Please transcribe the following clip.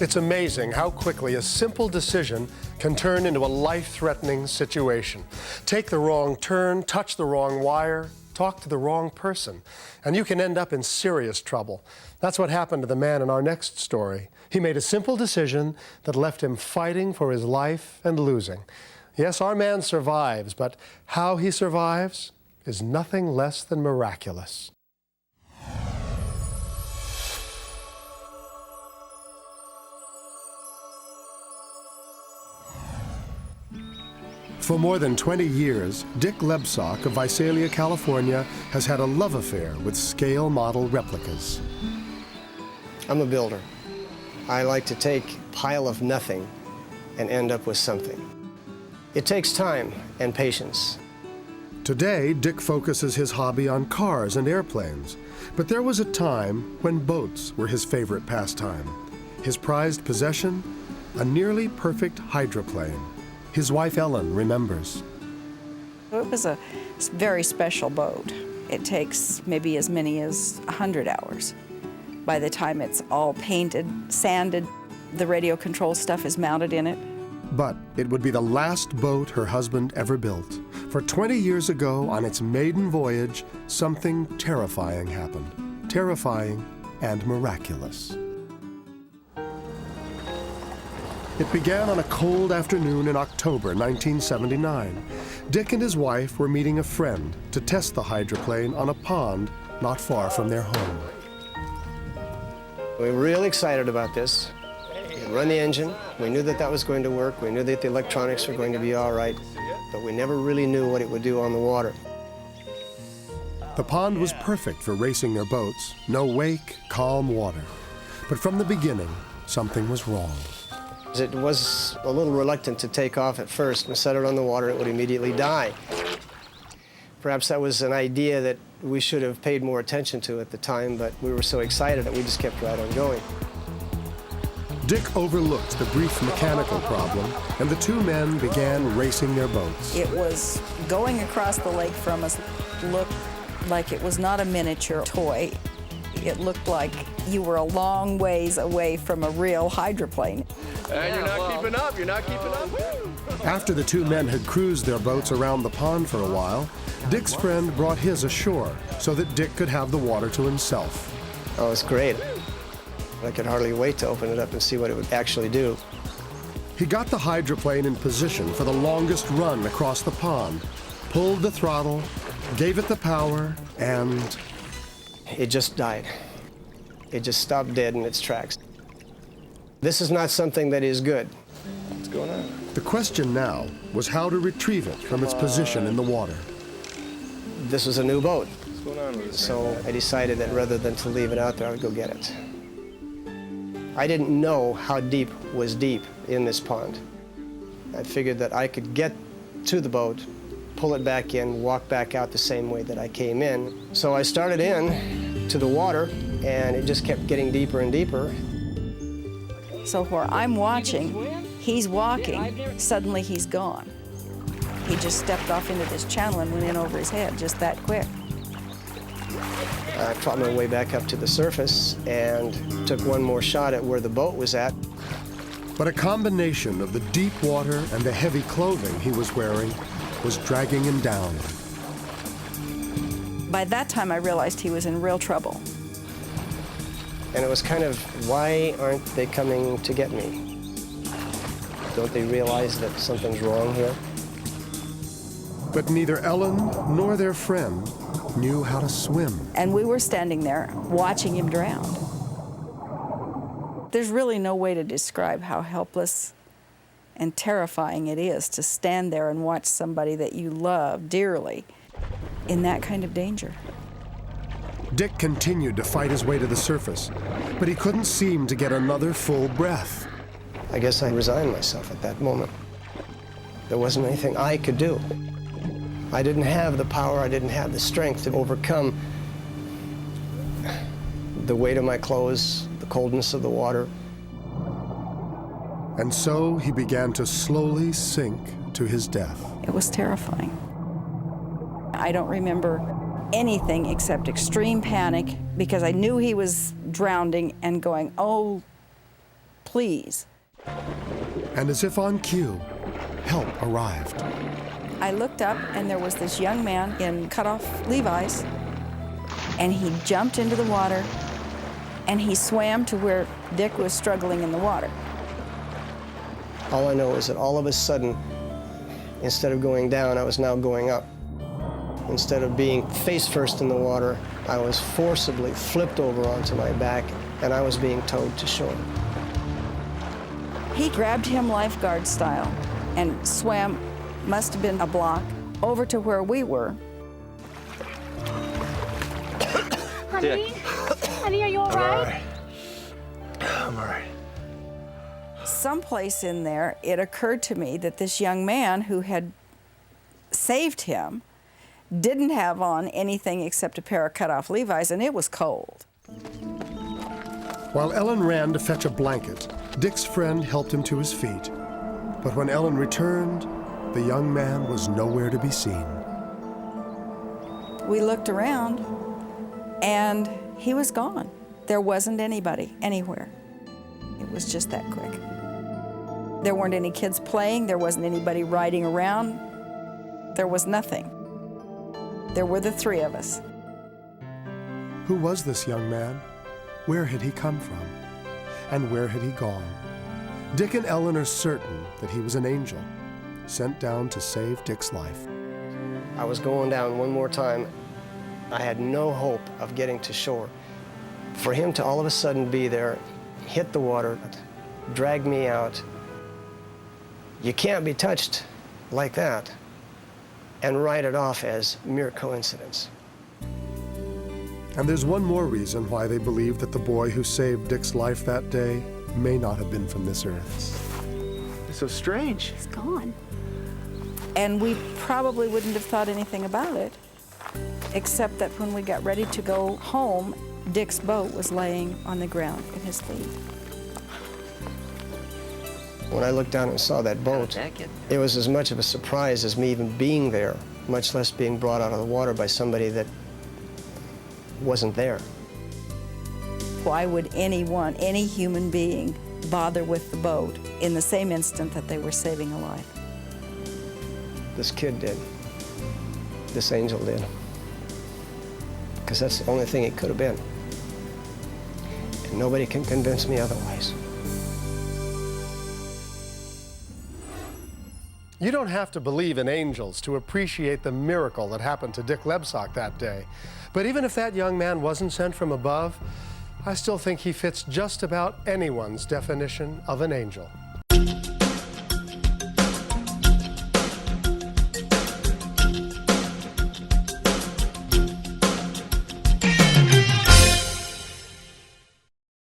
It's amazing how quickly a simple decision can turn into a life-threatening situation. Take the wrong turn, touch the wrong wire, talk to the wrong person, and you can end up in serious trouble. That's what happened to the man in our next story. He made a simple decision that left him fighting for his life and losing. Yes, our man survives, but how he survives is nothing less than miraculous. For more than 20 years, Dick Lebsock of Visalia, California, has had a love affair with scale model replicas. I'm a builder. I like to take a pile of nothing and end up with something. It takes time and patience. Today, Dick focuses his hobby on cars and airplanes, but there was a time when boats were his favorite pastime. His prized possession, a nearly perfect hydroplane. His wife Ellen remembers. It was a very special boat. It takes maybe as many as 100 hours. By the time it's all painted, sanded, the radio control stuff is mounted in it. But it would be the last boat her husband ever built. For 20 years ago, on its maiden voyage, something terrifying happened. Terrifying and miraculous. It began on a cold afternoon in October 1979. Dick and his wife were meeting a friend to test the hydroplane on a pond not far from their home. We were really excited about this. We run the engine. We knew that that was going to work. We knew that the electronics were going to be all right, but we never really knew what it would do on the water. The pond was perfect for racing their boats. No wake, calm water. But from the beginning, something was wrong. It was a little reluctant to take off at first. We set it on the water, it would immediately die. Perhaps that was an idea that we should have paid more attention to at the time, but we were so excited that we just kept right on going. Dick overlooked the brief mechanical problem, and the two men began racing their boats. It was going across the lake from us, looked like it was not a miniature toy. It looked like you were a long ways away from a real hydroplane. And you're not keeping up, you're not keeping up. Woo! After the two men had cruised their boats around the pond for a while, Dick's friend brought his ashore so that Dick could have the water to himself. Oh, it's great. I could hardly wait to open it up and see what it would actually do. He got the hydroplane in position for the longest run across the pond, pulled the throttle, gave it the power, and it just died. It just stopped dead in its tracks. This is not something that is good. What's going on? The question now was how to retrieve it from its position in the water. This was a new boat. What's going on with this? So I decided that rather than to leave it out there, I would go get it. I didn't know how deep was deep in this pond. I figured that I could get to the boat, pull it back in, walk back out the same way that I came in. So I started in to the water, and it just kept getting deeper and deeper. So where I'm watching, he's walking, suddenly he's gone. He just stepped off into this channel and went in over his head just that quick. I fought my way back up to the surface and took one more shot at where the boat was at. But a combination of the deep water and the heavy clothing he was wearing was dragging him down. By that time, I realized he was in real trouble. And it was kind of, why aren't they coming to get me? Don't they realize that something's wrong here? But neither Ellen nor their friend knew how to swim. And we were standing there watching him drown. There's really no way to describe how helpless and terrifying it is to stand there and watch somebody that you love dearly in that kind of danger. Dick continued to fight his way to the surface, but he couldn't seem to get another full breath. I guess I resigned myself at that moment. There wasn't anything I could do. I didn't have the power, I didn't have the strength to overcome the weight of my clothes, the coldness of the water. And so he began to slowly sink to his death. It was terrifying. I don't remember anything except extreme panic because I knew he was drowning and going, oh, please. And as if on cue, help arrived. I looked up, and there was this young man in cut-off Levi's, and he jumped into the water, and he swam to where Dick was struggling in the water. All I know is that all of a sudden, instead of going down, I was now going up. Instead of being face first in the water, I was forcibly flipped over onto my back, and I was being towed to shore. He grabbed him lifeguard style and swam, must have been a block, over to where we were. Honey? Honey, are you all right? I'm all right. Someplace in there, it occurred to me that this young man who had saved him didn't have on anything except a pair of cut-off Levi's, and it was cold. While Ellen ran to fetch a blanket, Dick's friend helped him to his feet. But when Ellen returned, the young man was nowhere to be seen. We looked around, and he was gone. There wasn't anybody anywhere. It was just that quick. There weren't any kids playing. There wasn't anybody riding around. There was nothing. There were the three of us. Who was this young man? Where had he come from? And where had he gone? Dick and Ellen are certain that he was an angel, sent down to save Dick's life. I was going down one more time. I had no hope of getting to shore. For him to all of a sudden be there, hit the water, drag me out. You can't be touched like that and write it off as mere coincidence. And there's one more reason why they believe that the boy who saved Dick's life that day may not have been from this earth. It's so strange. He's gone. And we probably wouldn't have thought anything about it, except that when we got ready to go home, Dick's boat was laying on the ground at his feet. When I looked down and saw that boat, it was as much of a surprise as me even being there, much less being brought out of the water by somebody that wasn't there. Why would anyone, any human being, bother with the boat in the same instant that they were saving a life? This kid did. This angel did. Because that's the only thing it could have been. And nobody can convince me otherwise. You don't have to believe in angels to appreciate the miracle that happened to Dick Lebsock that day. But even if that young man wasn't sent from above, I still think he fits just about anyone's definition of an angel.